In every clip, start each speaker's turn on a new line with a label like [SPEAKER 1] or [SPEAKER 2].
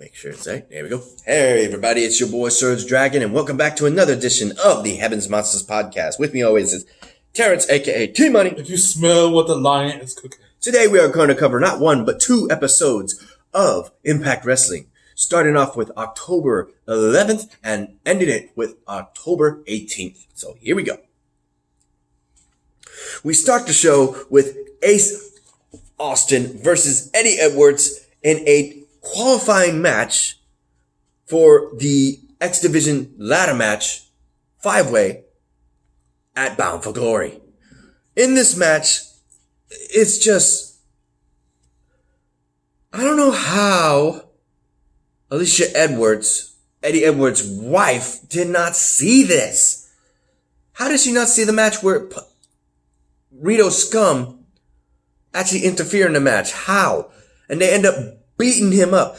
[SPEAKER 1] Make sure it's right. There we go. Hey, everybody. It's your boy, SergDragon, and welcome back to another edition of the Heavens Monsters podcast. With me always is Terrence, a.k.a. T-Money.
[SPEAKER 2] If you smell what the lion is cooking.
[SPEAKER 1] Today we are going to cover not one, but two episodes of Impact Wrestling, starting off with October 11th and ending it with October 18th. So here we go. We start the show with Ace Austin versus Eddie Edwards in a qualifying match for the X Division ladder match, 5-way, at Bound for Glory. In this match, it's just, I don't know how Eddie Edwards' wife, did not see this. How did she not see the match where Rito Scum actually interfere in the match? How? And they end up beating him up.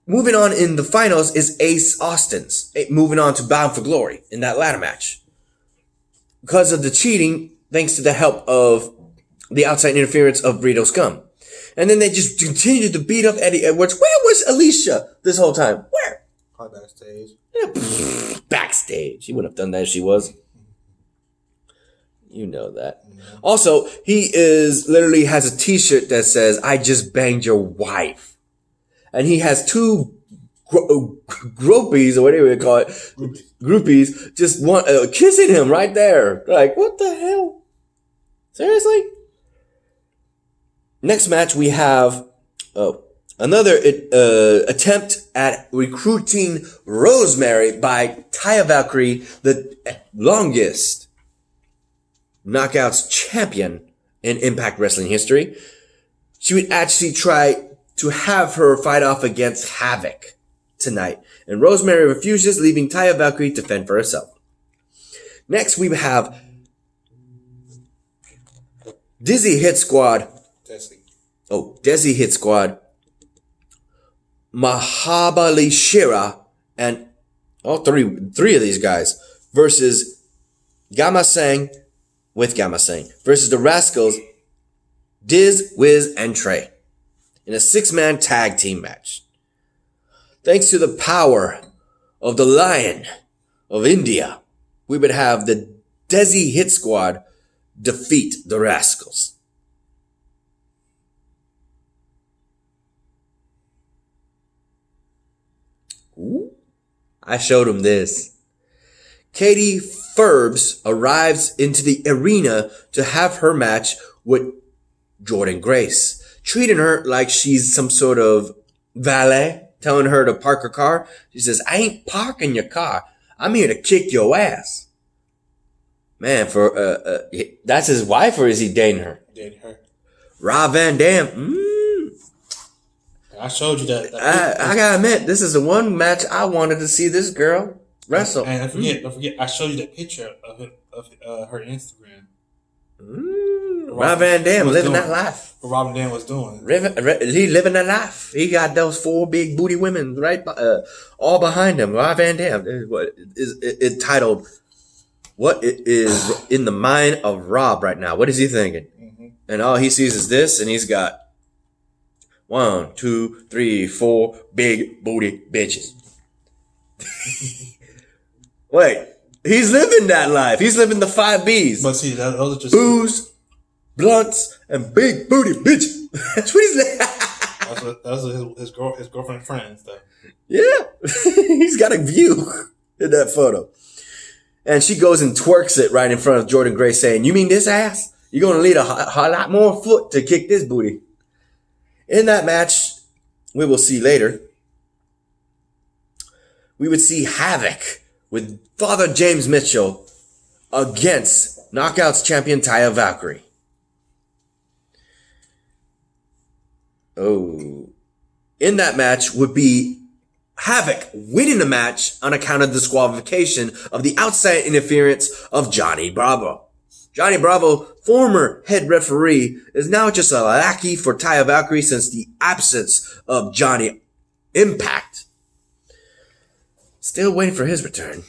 [SPEAKER 1] Moving on in the finals is Ace Austin's. Moving on to Bound for Glory in that ladder match. Because of the cheating, thanks to the help of the outside interference of Rito Scum. And then they just continued to beat up Eddie Edwards. Where was Alicia this whole time? Where?
[SPEAKER 2] Probably backstage.
[SPEAKER 1] Yeah, backstage. She wouldn't have done that if she was. You know that. Mm-hmm. Also, he literally has a t-shirt that says, "I just banged your wife." And he has two groupies, or whatever they call it, groupies, just kissing him right there. Like, what the hell? Seriously? Next match, we have another attempt at recruiting Rosemary by Taya Valkyrie, the longest Knockouts champion in Impact Wrestling history. She would actually try to have her fight off against Havoc tonight. And Rosemary refuses, leaving Taya Valkyrie to fend for herself. Next, we have Desi Hit Squad. Desi Hit Squad. Mahabali Shira and all three of these guys versus Gama Sang with Gama Sang versus the Rascals, Diz, Wiz, and Trey in a 6-man tag team match. Thanks to the power of the Lion of India, we would have the Desi Hit Squad defeat the Rascals. Ooh, I showed him this. Katie Ferbs arrives into the arena to have her match with Jordan Grace, treating her like she's some sort of valet, telling her to park her car. She says, "I ain't parking your car. I'm here to kick your ass." Man, that's his wife, or is he dating her?
[SPEAKER 2] Dating her. Rob
[SPEAKER 1] Van Dam.
[SPEAKER 2] I showed you that.
[SPEAKER 1] I gotta admit, this is the one match I wanted to see this girl wrestle.
[SPEAKER 2] And don't forget, I showed you that picture of her Instagram.
[SPEAKER 1] Rob Van Dam living that life.
[SPEAKER 2] What Rob Van Dam was doing.
[SPEAKER 1] He living that life. He got those 4 big booty women right all behind him. Rob Van Dam. It titled, "What is in the mind of Rob right now? What is he thinking?" Mm-hmm. And all he sees is this, and he's got 1, 2, 3, 4 big booty bitches. Wait, he's living that life. He's living the 5 B's.
[SPEAKER 2] But see, those are just
[SPEAKER 1] booze, blunts, and big booty bitches. That's what he's living.
[SPEAKER 2] That's his girlfriend friends, though. Yeah,
[SPEAKER 1] he's got a view in that photo. And she goes and twerks it right in front of Jordan Grace, saying, "You mean this ass? You're going to need a lot more foot to kick this booty." In that match, we will see later, we would see Havoc with Father James Mitchell against Knockouts champion Taya Valkyrie. In that match would be Havoc winning the match on account of disqualification of the outside interference of Johnny Bravo. Johnny Bravo, former head referee, is now just a lackey for Taya Valkyrie since the absence of Johnny Impact. Still waiting for his return.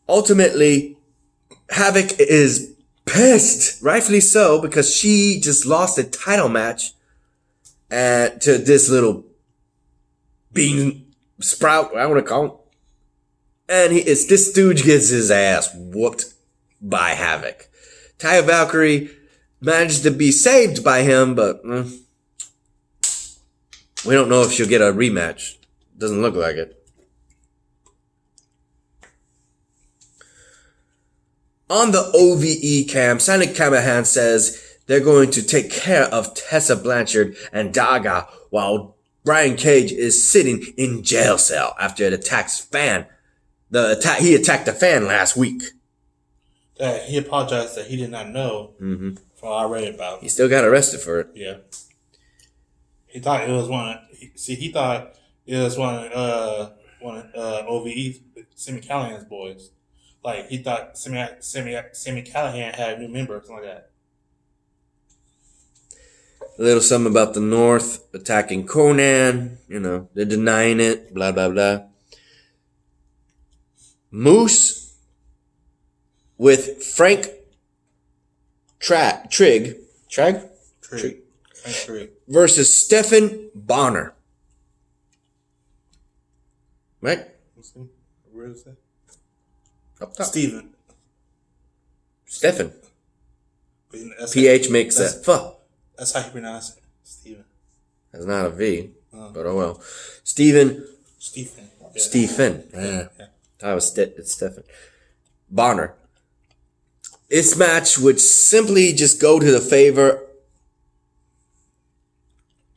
[SPEAKER 1] Ultimately, Havoc is pissed, rightfully so, because she just lost a title match to this little bean sprout, I want to call him. And this stooge gets his ass whooped by Havoc. Taya Valkyrie managed to be saved by him, but we don't know if she'll get a rematch. Doesn't look like it. On the OVE cam, Sami Callihan says they're going to take care of Tessa Blanchard and Daga while Brian Cage is sitting in jail cell after it attacks fan. He attacked a fan last week.
[SPEAKER 2] That he apologized that he did not know. From what I read about.
[SPEAKER 1] He still got arrested for it.
[SPEAKER 2] Yeah. He thought it was he thought it was one of OVE, Sami Callihan's boys. Like, he thought Sami Callihan had a new member or something like that.
[SPEAKER 1] A little something about the North attacking Conan. You know, they're denying it. Blah, blah, blah. Moose with Frank Trigg versus Stephan Bonner. Right?
[SPEAKER 2] Where is that?
[SPEAKER 1] Up top. Stephan. PH makes that fuck.
[SPEAKER 2] That's how you pronounce it. Stephen.
[SPEAKER 1] That's not a V, but oh well. Stephen.
[SPEAKER 2] Yeah.
[SPEAKER 1] Stephen. Yeah. It's Stephan. Bonner. This match would simply just go to the favor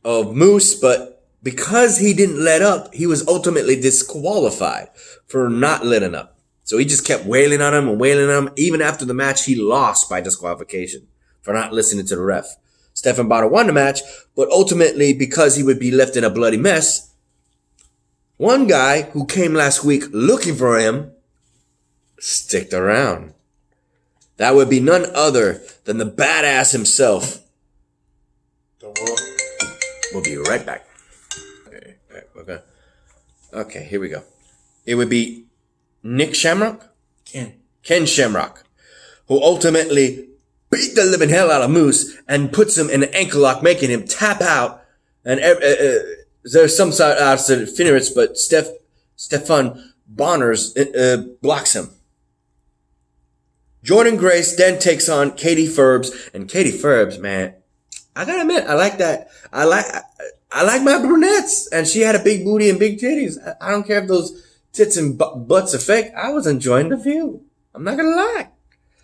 [SPEAKER 1] of Moose, but because he didn't let up, he was ultimately disqualified for not letting up. So he just kept wailing on him and wailing on him. Even after the match, he lost by disqualification for not listening to the ref. Stephan Bonner won the match, but ultimately, because he would be left in a bloody mess, one guy who came last week looking for him sticked around. That would be none other than the badass himself.
[SPEAKER 2] The world.
[SPEAKER 1] We'll be right back. Okay, here we go. It would be Nick Shamrock? Ken Shamrock, who ultimately beat the living hell out of Moose and puts him in an ankle lock, making him tap out. And there's some side of finishers, but Stephan Bonner's blocks him. Jordan Grace then takes on Katie Ferbs, and Katie Ferbs, man, I gotta admit, I like that. I like my brunettes, and she had a big booty and big titties. I don't care if those tits and butts are fake. I was enjoying the view. I'm not gonna lie.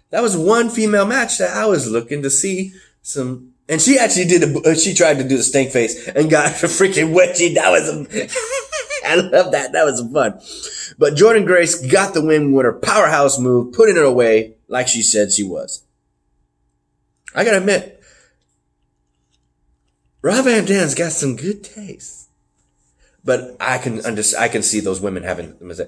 [SPEAKER 1] That was one female match that I was looking to see some. And she actually she tried to do the stink face and got a freaking wedgie. That was, I love that. That was fun. But Jordan Grace got the win with her powerhouse move, putting it away like she said she was. I gotta admit, Rob Van Dam's got some good taste. But I can see those women having news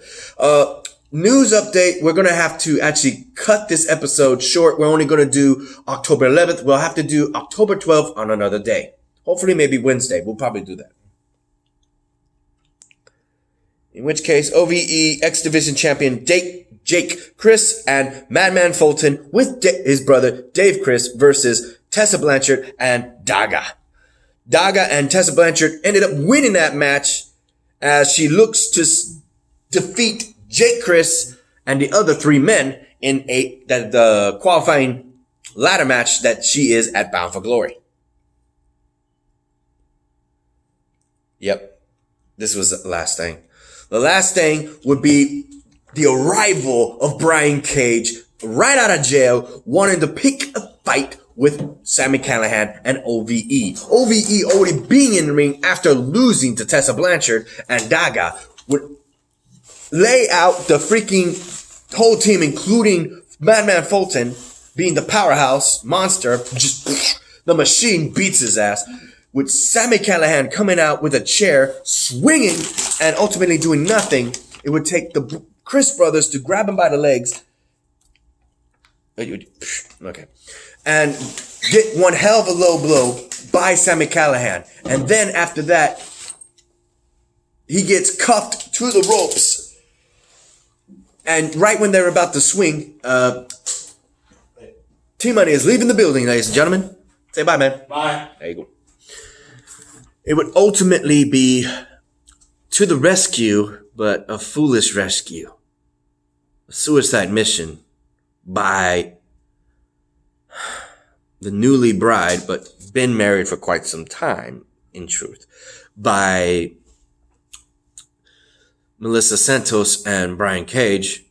[SPEAKER 1] update. We're going to have to actually cut this episode short. We're only going to do October 11th. We'll have to do October 12th on another day. Hopefully maybe Wednesday. We'll probably do that. In which case, OVE X Division champion Jake Chris and Madman Fulton with his brother Dave Chris versus Tessa Blanchard and Daga. Daga and Tessa Blanchard ended up winning that match as she looks to defeat Jake Chris and the other three men in the qualifying ladder match that she is at Bound for Glory. Yep. This was the last thing. The last thing would be the arrival of Brian Cage right out of jail, wanting to pick a fight with Sami Callihan and OVE. OVE already being in the ring after losing to Tessa Blanchard and Daga would lay out the freaking whole team, including Madman Fulton being the powerhouse monster. Just the machine beats his ass. With Sami Callihan coming out with a chair, swinging, and ultimately doing nothing. It would take the Chris brothers to grab him by the legs. Okay. And get one hell of a low blow by Sami Callihan. And then after that, he gets cuffed to the ropes. And right when they're about to swing, T-Money is leaving the building, ladies and gentlemen. Say bye, man.
[SPEAKER 2] Bye.
[SPEAKER 1] There you go. It would ultimately be to the rescue, but a foolish rescue. A suicide mission by the newly bride, but been married for quite some time, in truth, by Melissa Santos and Brian Cage.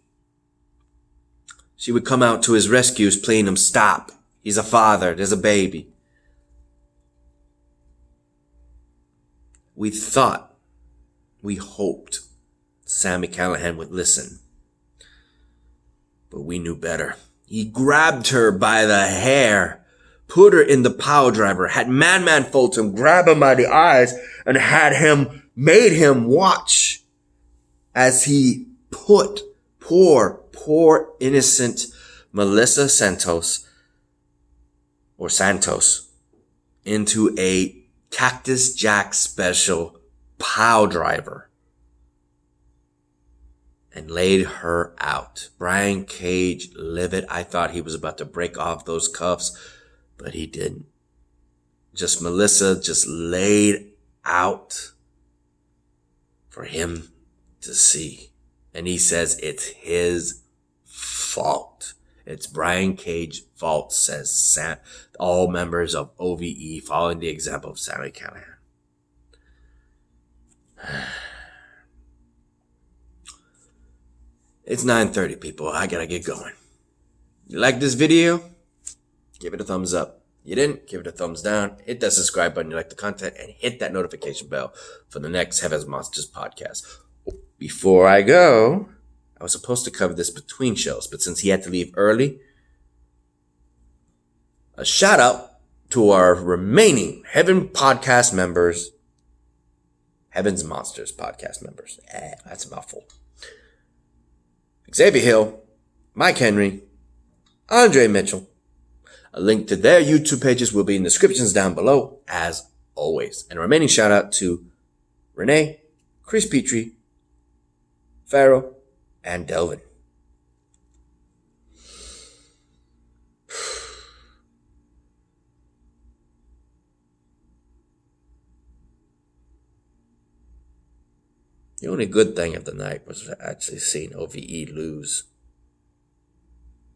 [SPEAKER 1] She would come out to his rescues, pleading him, stop. He's a father. There's a baby. We thought, we hoped Sami Callihan would listen. But we knew better. He grabbed her by the hair, put her in the power driver, had Madman Fulton grab him by the eyes, and made him watch as he put poor innocent Melissa Santos into a Cactus Jack special power driver and laid her out. Brian Cage livid. I thought he was about to break off those cuffs, but he didn't. Melissa laid out for him to see. And he says it's his fault. It's Brian Cage's fault, says all members of OVE, following the example of Sami Callihan. It's 9:30, people. I gotta get going. You like this video? Give it a thumbs up. You didn't? Give it a thumbs down. Hit that subscribe button if you like the content, and hit that notification bell for the next Heaven's Monsters podcast. Before I go, I was supposed to cover this between shows, but since he had to leave early, a shout out to our remaining Heaven's Monsters podcast members. That's a mouthful. Xavier Hill, Mike Henry, Andre Mitchell. A link to their YouTube pages will be in the descriptions down below, as always. And a remaining shout out to Renee, Chris Petrie, Farrell, and Delvin. The only good thing of the night was actually seeing OVE lose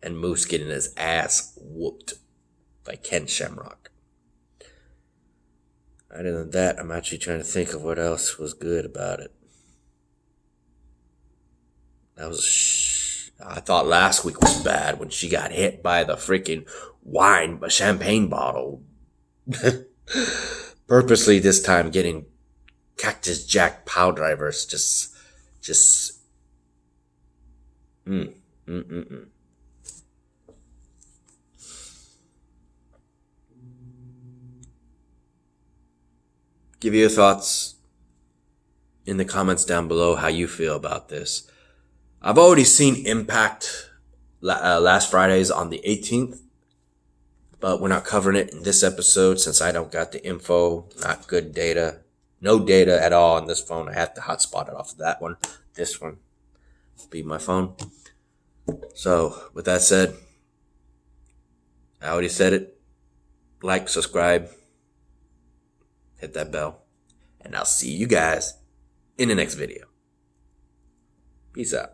[SPEAKER 1] and Moose getting his ass whooped by Ken Shamrock. Other than that, I'm actually trying to think of what else was good about it. I thought last week was bad when she got hit by the freaking champagne bottle. Purposely this time getting Cactus Jack power drivers. Give your thoughts in the comments down below how you feel about this. I've already seen Impact last Friday's on the 18th, but we're not covering it in this episode since I don't got the info, not good data, no data at all on this phone. I have to hotspot it off of that one. This one will be my phone. So with that said, I already said it. Like, subscribe, hit that bell, and I'll see you guys in the next video. Peace out.